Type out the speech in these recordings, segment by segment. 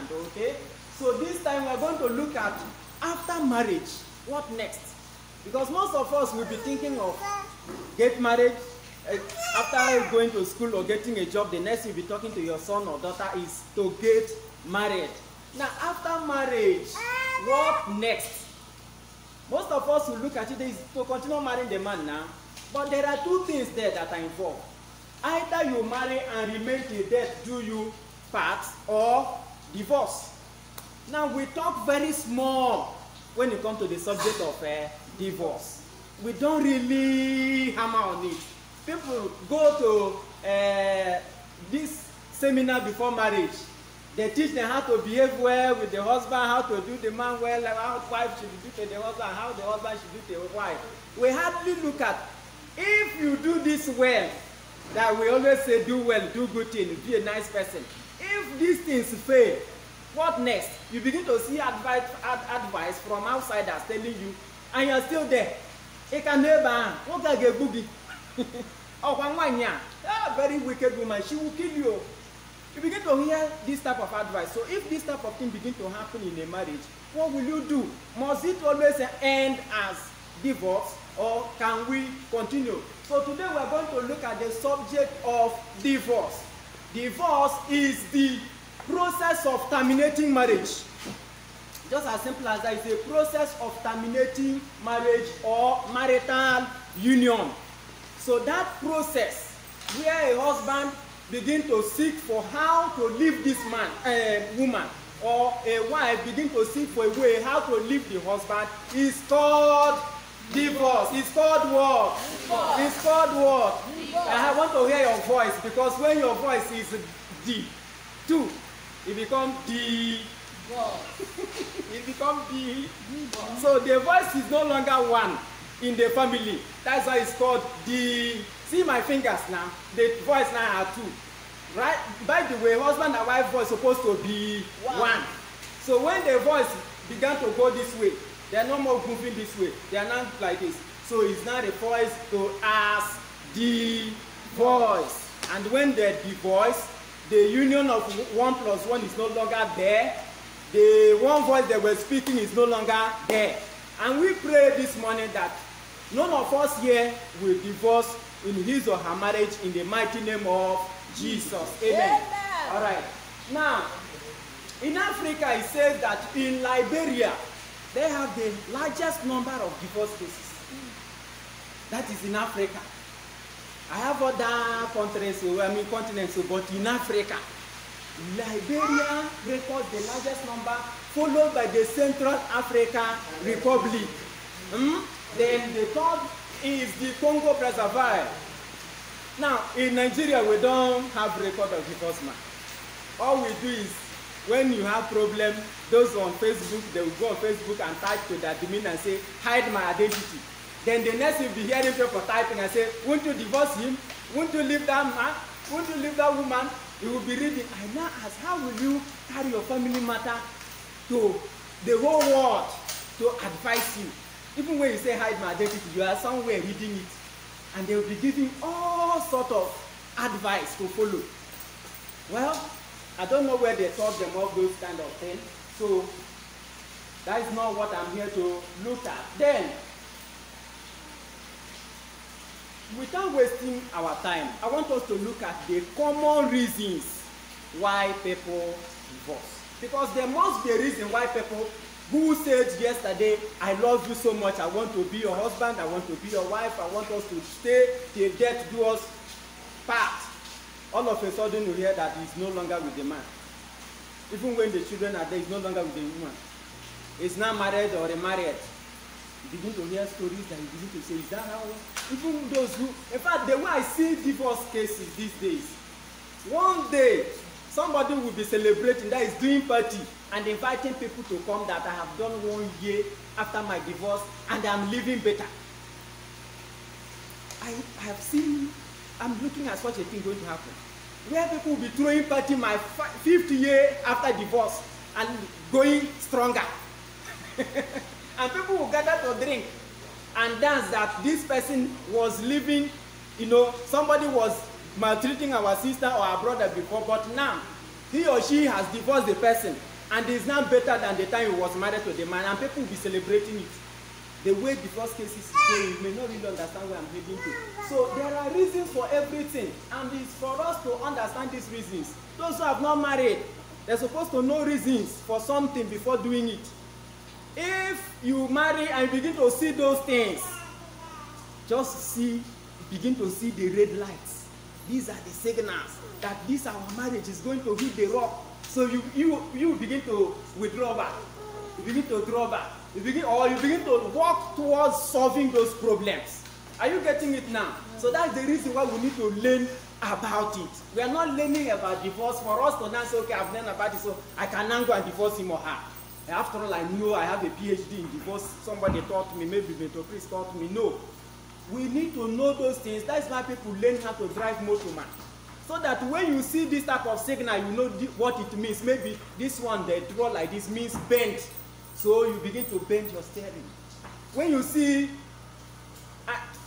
understand, okay? So this time we're going to look at after marriage, what next? Because most of us will be thinking of get married, after going to school or getting a job, the next you'll be talking to your son or daughter is to get married. Now, after marriage, what next? Most of us will look at it is to continue marrying the man now. But there are two things there that are involved. Either you marry and remain till death do you part, or divorce. Now, we talk very small when it comes to the subject of divorce. We don't really hammer on it. People go to this seminar before marriage. They teach them how to behave well with the husband, how to do the man well, how the wife should do to the husband, how the husband should do to the wife. We hardly look at, if you do this well, that we always say do well, do good things, be a nice person. If these things fail, what next? You begin to see advice from outsiders telling you, and you're still there. It can never, what can get boogie? Oh, one year, a very wicked woman, she will kill you. You begin to hear this type of advice. So if this type of thing begin to happen in a marriage, what will you do? Must it always end as divorce, or can we continue? So today we are going to look at the subject of divorce. Divorce is the process of terminating marriage. Just as simple as that, it's a process of terminating marriage or marital union. So that process where a husband begin to seek for how to leave this woman, or a wife begin to seek for a way how to leave the husband, is called divorce. It's called what? Divorce. It's called what? Divorce. I want to hear your voice, because when your voice is D, two, it becomes D. It becomes D. So the voice is no longer one in the family. That's why it's called D. See my fingers now. The voice now are two. Right? By the way, husband and wife voice supposed to be one. So when the voice began to go this way, they are no more moving this way. They are not like this. So it's now the voice to ask the voice. And when they divorce, the union of 1 plus 1 is no longer there. The one voice they were speaking is no longer there. And we pray this morning that none of us here will divorce in his or her marriage in the mighty name of Jesus. Amen. Amen. All right. Now, in Africa, it says that in Liberia, they have the largest number of divorce cases. That is in Africa. I have other countries, continents, but in Africa, Liberia records the largest number, followed by the Central African Republic. Then the third is the Congo Brazzaville. Now, in Nigeria, we don't have record of divorce man. All we do is, when you have problem, those on Facebook, they will go on Facebook and type to the admin and say, hide my identity. Then the next you'll be hearing people typing and say, won't you divorce him? Won't you leave that man? Won't you leave that woman? You will be reading. I now ask, how will you carry your family matter to the whole world to advise you? Even when you say hide my identity, you are somewhere reading it. And they will be giving all sort of advice to follow. Well, I don't know where they taught them all those kind of things. So that is not what I'm here to look at. Then, without wasting our time, I want us to look at the common reasons why people divorce. Because there must be a reason why people who said yesterday, I love you so much, I want to be your husband, I want to be your wife, I want us to stay till death do us part. All of a sudden you hear that he's no longer with the man. Even when the children are there, he's no longer with the woman. He's not married or remarried. You begin to hear stories that you begin to say, is that how? Even those who, in fact, the way I see divorce cases these days, one day, somebody will be celebrating, that is doing party, and inviting people to come that I have done 1 year after my divorce, and I'm living better. I have seen, I'm looking at such a thing going to happen, where people will be throwing party my 5th year after divorce, and going stronger. And people will gather to drink and dance that this person was living, somebody was maltreating our sister or our brother before, but now he or she has divorced the person and it's now better than the time he was married to the man, and people will be celebrating it. The way divorce cases is going, you may not really understand where I'm heading to. So there are reasons for everything, and it's for us to understand these reasons. Those who have not married, they're supposed to know reasons for something before doing it. If you marry and begin to see those things, just begin to see the red lights. These are the signals that this our marriage is going to hit the rock. So you begin to withdraw back. You begin to draw back. You begin to walk towards solving those problems. Are you getting it now? So that's the reason why we need to learn about it. We are not learning about divorce for us to now say, okay, I've learned about it, so I can now go and divorce him or her. After all, I know I have a PhD in divorce. Somebody taught me, maybe Mentor Chris taught me. No. We need to know those things. That's why people learn how to drive motorman. So that when you see this type of signal, you know what it means. Maybe this one, they draw like this, means bend. So you begin to bend your steering. When you see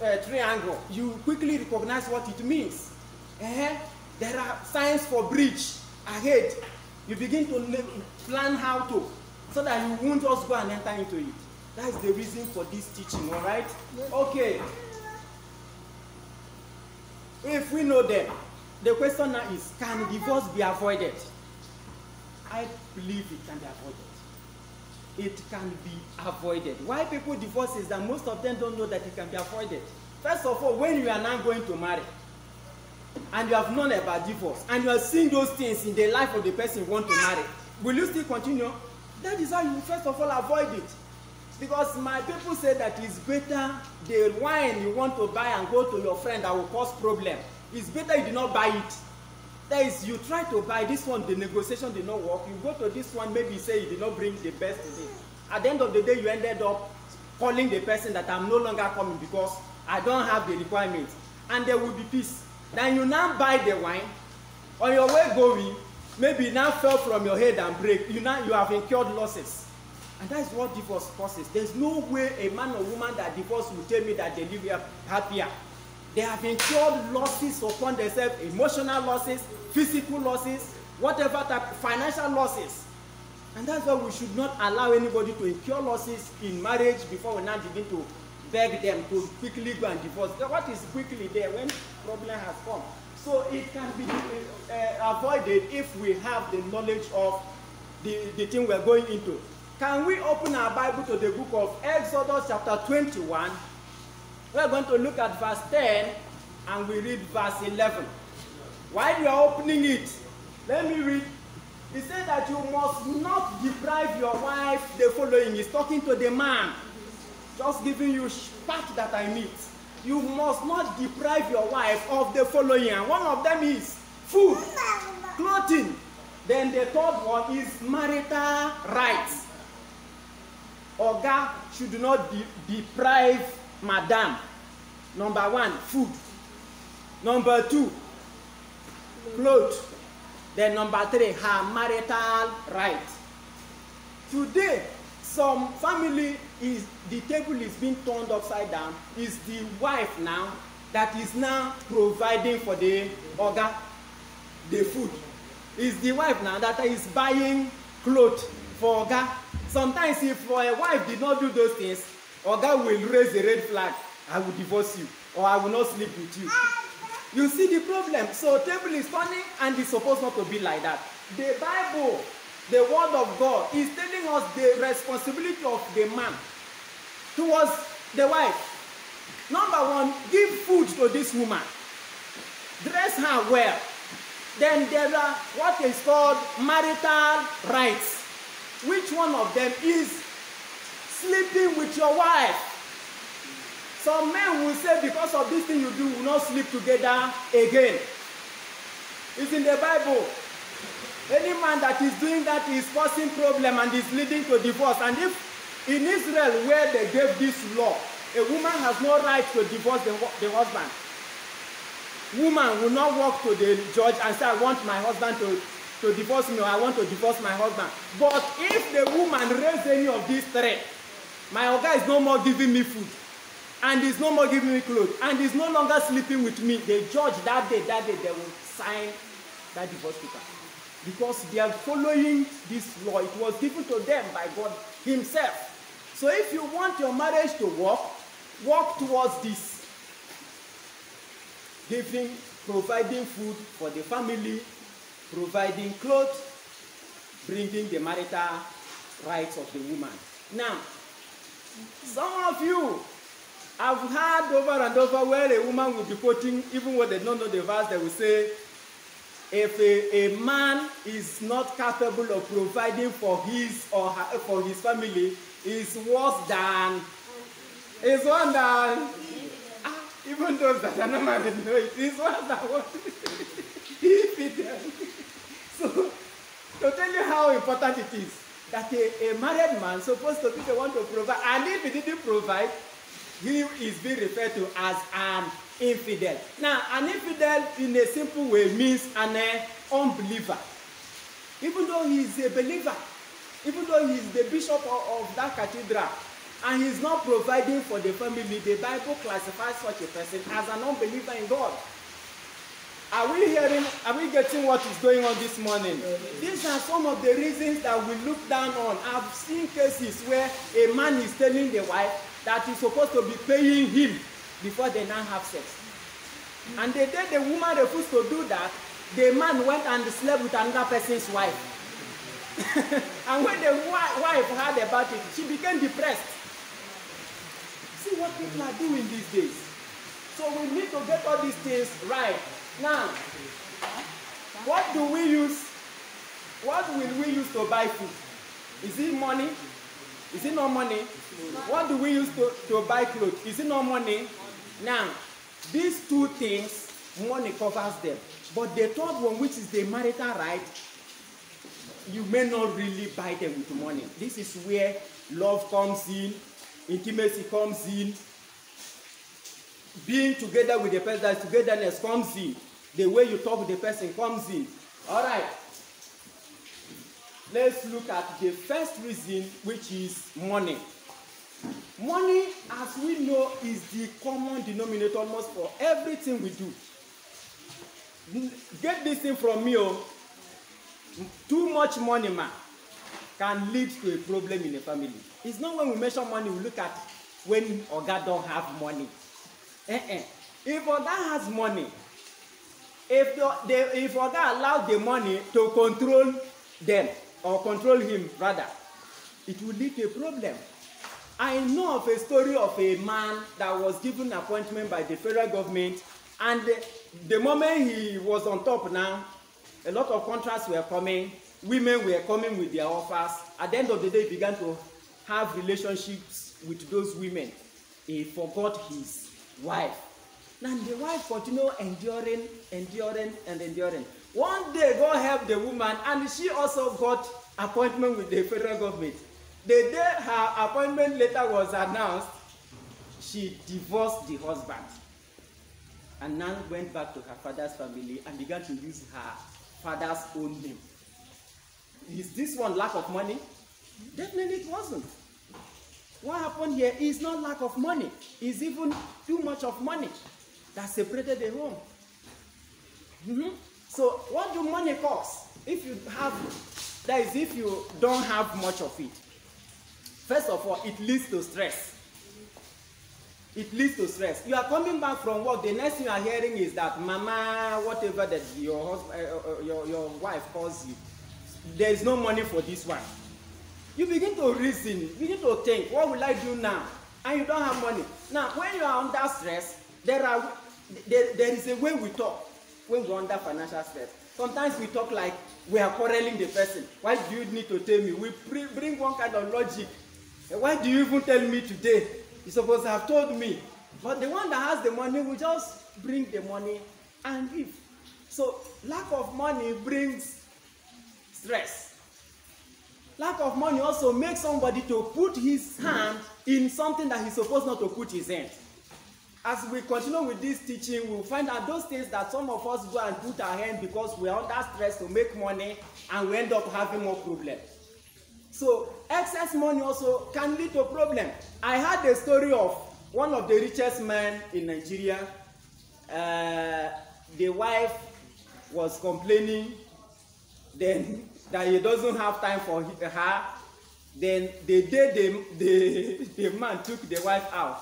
a triangle, you quickly recognize what it means. There are signs for bridge ahead. You begin to plan how to, so that you won't just go and enter into it. That's the reason for this teaching, all right? Okay. If we know them, the question now is, can divorce be avoided? I believe it can be avoided. It can be avoided. Why people divorce is that most of them don't know that it can be avoided. First of all, when you are now going to marry, and you have known about divorce, and you are seeing those things in the life of the person you want to marry, will you still continue? That is how you first of all avoid it. Because my people say that it's better the wine you want to buy and go to your friend that will cause problem. It's better you do not buy it. That is, you try to buy this one, the negotiation did not work. You go to this one, maybe you say you did not bring the best today. At the end of the day, you ended up calling the person that I'm no longer coming because I don't have the requirements. And there will be peace. Then you now buy the wine. On your way going, maybe it now fell from your head and break. You have incurred losses. And that is what divorce causes. There's no way a man or woman that divorced will tell me that they live happier. They have incurred losses upon themselves, emotional losses, physical losses, whatever type, financial losses. And that's why we should not allow anybody to incur losses in marriage before we now begin to beg them to quickly go and divorce. What is quickly there when problem has come? So it can be avoided if we have the knowledge of the thing we're going into. Can we open our Bible to the book of Exodus chapter 21? We're going to look at verse 10 and we read verse 11. While you are opening it, let me read. It says that you must not deprive your wife the following. He's talking to the man. Just giving you part that I need. You must not deprive your wife of the following. And one of them is food, clothing. Then the third one is marital rights. Oga should not deprive madam. Number one, food. Number two, clothes. Then number three, her marital right. Today, some family the table is being turned upside down. Is the wife now that is now providing for the oga, the food. Is the wife now that is buying clothes for oga. Sometimes if a wife did not do those things, oga will raise a red flag. I will divorce you, or I will not sleep with you. You see the problem. So table is turning and it's supposed not to be like that. The Bible, the word of God, is telling us the responsibility of the man towards the wife. Number one, give food to this woman. Dress her well. Then there are what is called marital rights. Which one of them is sleeping with your wife? Some men will say because of this thing you do, will not sleep together again. It's in the Bible. Any man that is doing that is causing problem and is leading to divorce. And if in Israel where they gave this law, a woman has no right to divorce the husband. Woman will not walk to the judge and say, I want my husband to divorce me, or I want to divorce my husband. But if the woman raises any of these three, my oga is no more giving me food, and is no more giving me clothes, and is no longer sleeping with me, the judge that day they will sign that divorce paper. because they are following this law. It was given to them by God himself. So if you want your marriage to work towards this. Providing food for the family, providing clothes, bringing the marital rights of the woman. Now, some of you have heard over and over where a woman will be quoting, even when they don't know the verse, they will say, if a man is not capable of providing for his or her, for his family, is worse than, even those that are not married know it, is worse than what? So, to tell you how important it is, that a married man is supposed to be the one to provide, and if he didn't provide, he is being referred to as an infidel. Now, an infidel in a simple way means an unbeliever. Even though he is a believer, even though he is the bishop of that cathedral, and he is not providing for the family, the Bible classifies such a person as an unbeliever in God. Are we getting what is going on this morning? These are some of the reasons that we look down on. I've seen cases where a man is telling the wife that he's supposed to be paying him before they now have sex. And the day the woman refused to do that, the man went and slept with another person's wife. And when the wife heard about it, she became depressed. See what people are doing these days. So we need to get all these things right. Now, what do we use? What will we use to buy food? Is it money? Is it not money? What do we use to buy clothes? Is it not money? Now, these two things, money covers them. But the third one, which is the marital right, you may not really buy them with money. This is where love comes in, intimacy comes in, being together with the person, togetherness comes in, the way you talk with the person comes in. All right. Let's look at the first reason, which is money. Money, as we know, is the common denominator almost for everything we do. Get this thing from me, oh. Too much money, man, can lead to a problem in a family. It's not when we measure money, we look at when Oga don't have money. If Oga has money, if Oga allowed the money to control them, or control him rather, it will lead to a problem. I know of a story of a man that was given an appointment by the federal government, and the moment he was on top now, a lot of contracts were coming, women were coming with their offers. At the end of the day, he began to have relationships with those women. He forgot his wife. Now the wife continued enduring. One day, God helped the woman, and she also got appointment with the federal government. The day her appointment letter was announced, she divorced the husband and now went back to her father's family and began to use her father's own name. Is this one lack of money? Definitely it wasn't. What happened here is not lack of money. It's even too much of money that separated the home. So what do money cost? If you have, that is, if you don't have much of it. First of all, it leads to stress. It leads to stress. You are coming back from work, the next thing you are hearing is that mama, whatever that your husband, your wife calls you, there is no money for this one. You begin to reason, you begin to think, what will I do now? And you don't have money. Now, when you are under stress, there is a way we talk when we are under financial stress. Sometimes we talk like we are quarreling the person. Why do you need to tell me? We bring one kind of logic. Why do you even tell me today? You're supposed to have told me. But the one that has the money will just bring the money and leave. So lack of money brings stress. Lack of money also makes somebody to put his hand in something that he's supposed not to put his hand. As we continue with this teaching, we'll find out those things that some of us go and put our hand because we're under stress to make money and we end up having more problems. So excess money also can lead to a problem. I heard the story of one of the richest men in Nigeria. The wife was complaining then that he doesn't have time for her. Then the day the man took the wife out,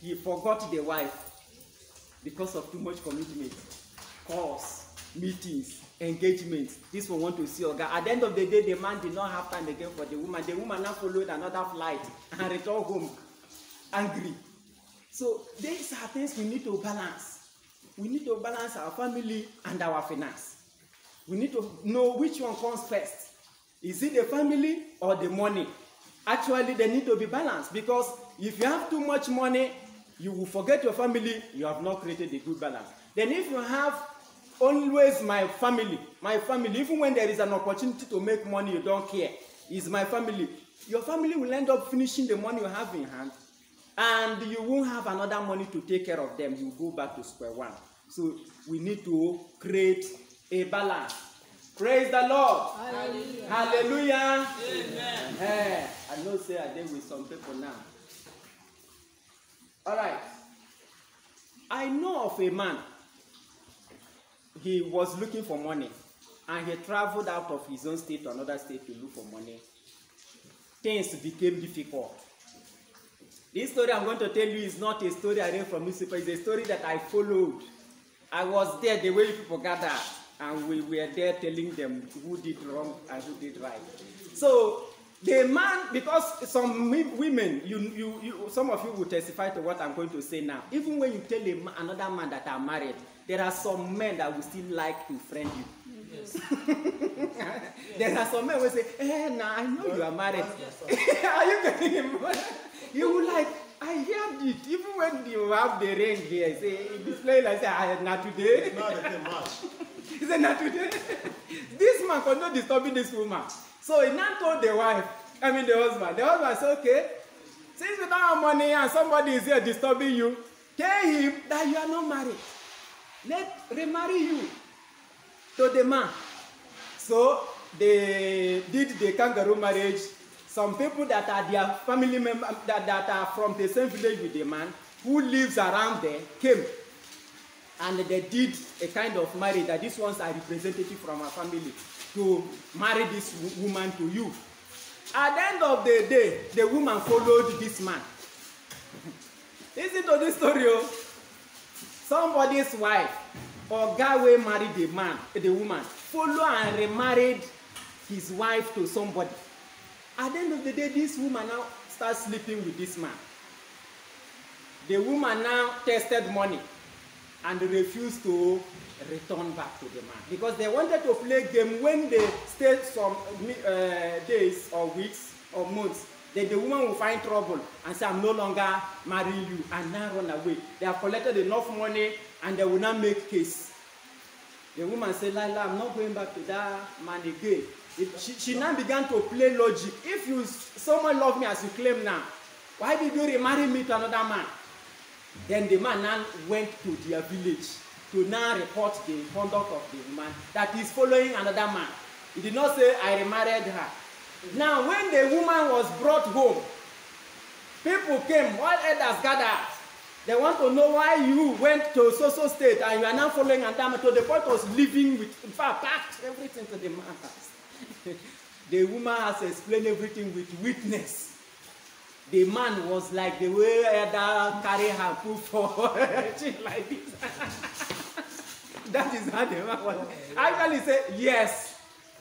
he forgot the wife because of too much commitment, calls, meetings, engagements. This one want to see Oga. At the end of the day, the man did not have time again for the woman. The woman now followed another flight and returned home angry. So these are things we need to balance. We need to balance our family and our finance. We need to know which one comes first. Is it the family or the money? Actually, they need to be balanced, because if you have too much money, you will forget your family. You have not created a good balance. Then if you have always my family, even when there is an opportunity to make money, you don't care. It's my family. Your family will end up finishing the money you have in hand, and you won't have another money to take care of them. You go back to square one. So we need to create a balance. Praise the Lord. Hallelujah. Hallelujah. Amen. I know say I deal with some people now. All right. I know of a man. He was looking for money, and he traveled out of his own state to another state to look for money. Things became difficult. This story I'm going to tell you is not a story I read from newspaper. It's a story that I followed. I was there the way people gathered, and we were there telling them who did wrong and who did right. So the man, because some women, some of you will testify to what I'm going to say now. Even when you tell another man that are married, there are some men that will still like to friend you. Yes. There are some men who say, nah, I know you are married. Are you getting him? You will like, I heard it. Even when you have the ring here, say, this play, I say, not today. It's not a match. He said, not today. This man could not disturb this woman. So he now told the wife, the husband. The husband said, okay, since you don't have money and somebody is here disturbing you, tell him that you are not married. Let remarry you to the man. So they did the kangaroo marriage. Some people that are their family members that are from the same village with the man who lives around there came, and they did a kind of marriage that these ones are representative from our family to marry this woman to you. At the end of the day, the woman followed this man. Listen to this story. Somebody's wife or guy will marry the woman, follow and remarried his wife to somebody. At the end of the day, this woman now starts sleeping with this man. The woman now tested money and refused to return back to the man, because they wanted to play game. When they stayed some days or weeks or months, then the woman will find trouble and say, I'm no longer marrying you, and now run away. They have collected enough money and they will not make case. The woman said, Lila, I'm not going back to that man again. She now began to play logic. If someone love me as you claim now, why did you remarry me to another man? Then the man now went to their village to now report the conduct of the woman that is following another man. He did not say, I remarried her. Now, when the woman was brought home, people came, all elders gathered. They want to know why you went to so state and you are now following another man, to the point was living with, in fact, packed everything to the man house. The woman has explained everything with witness. The man was like the way elder carry her put for like this. That is how the man was. Actually said, yes,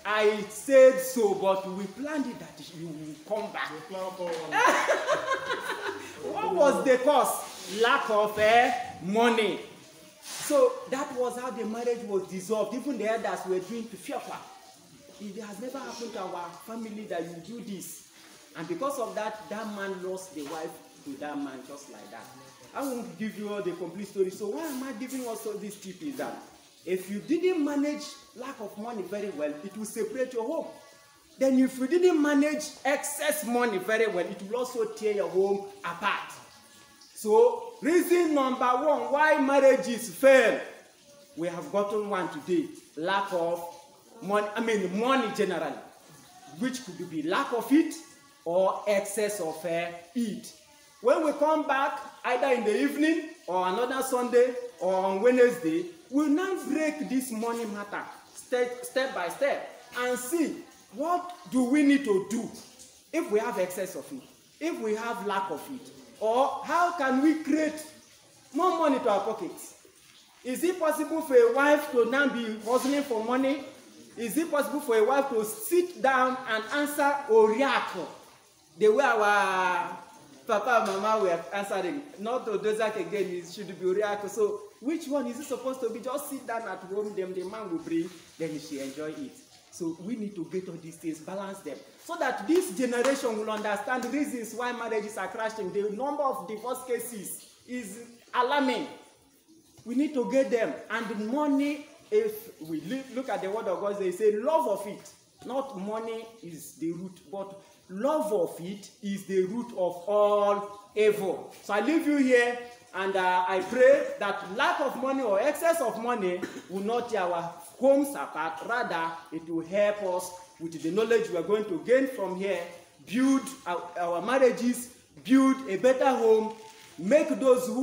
I said so, but we planned it that you will come back. What was the cause? Lack of money. So that was how the marriage was dissolved. Even the elders were doing to fear. It has never happened to our family that you do this. And because of that, that man lost the wife to that man just like that. I won't give you all the complete story. So why am I giving also this tip is that if you didn't manage lack of money very well, it will separate your home. Then if you didn't manage excess money very well, it will also tear your home apart. So reason number one why marriages fail, we have gotten one today. Lack of money, money generally, which could be lack of it or excess of it. When we come back, either in the evening or another Sunday or on Wednesday, we'll now break this money matter step by step. and see what do we need to do if we have excess of it, if we have lack of it, or how can we create more money to our pockets. Is it possible for a wife to now be hustling for money? Is it possible for a wife to sit down and answer Oriako the way our papa and mama were answering? Not Odozak again, it should be Oriako. So which one is it supposed to be? Just sit down at home, then the man will bring, then she enjoy it. So we need to get all these things, balance them, so that this generation will understand the reasons why marriages are crashing. The number of divorce cases is alarming. We need to get them. And the money, if we look at the word of God, they say love of it. Not money is the root, but love of it is the root of all evil. So I leave you here, and I pray that lack of money or excess of money will not tear our homes apart. Rather, it will help us with the knowledge we are going to gain from here, build our marriages, build a better home, make those who